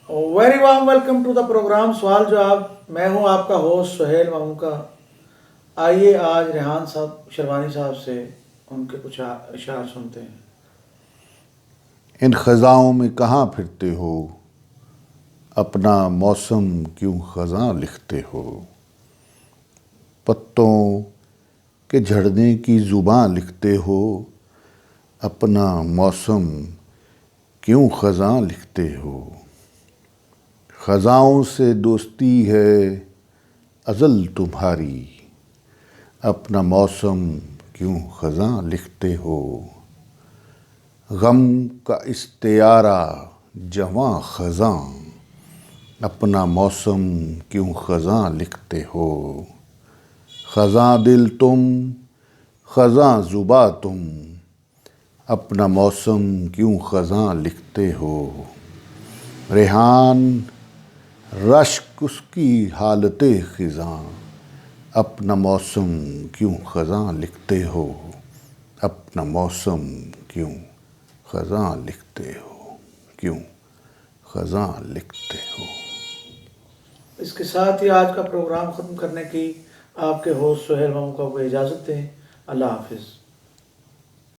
Very warm welcome to the programme सवाल जवाब। मैं हूं आपका होस्ट सुहेल मामू का। आइए आज रेहान साहब शेरवानी साहब से उनके कुछ इशार सुनते हैं। इन ख़ज़ाओं में कहाँ फिरते हो, अपना मौसम क्यों ख़ज़ां लिखते हो। पत्तों के झड़ने की ज़ुबान लिखते हो, अपना मौसम क्यों ख़ज़ां लिखते हो। ख़ज़ाओं से दोस्ती है अज़ल तुम्हारी, अपना मौसम क्यों ख़ज़ां लिखते हो। गम का इस्तियारा जवां ख़ज़ां, अपना मौसम क्यों ख़ज़ां लिखते हो। ख़ज़ां दिल तुम, ख़ज़ां ज़ुबा तुम, अपना मौसम क्यों ख़ज़ां लिखते हो। रेहान रश्क उसकी हालते ख़िज़ां, अपना मौसम क्यों ख़ज़ां लिखते हो। अपना मौसम क्यों ख़ज़ां लिखते हो, क्यों ख़ज़ां लिखते हो। इसके साथ ही आज का प्रोग्राम ख़त्म करने की आपके होस्ट सुहेल मामू को इजाज़त दें। अल्लाह हाफिज़।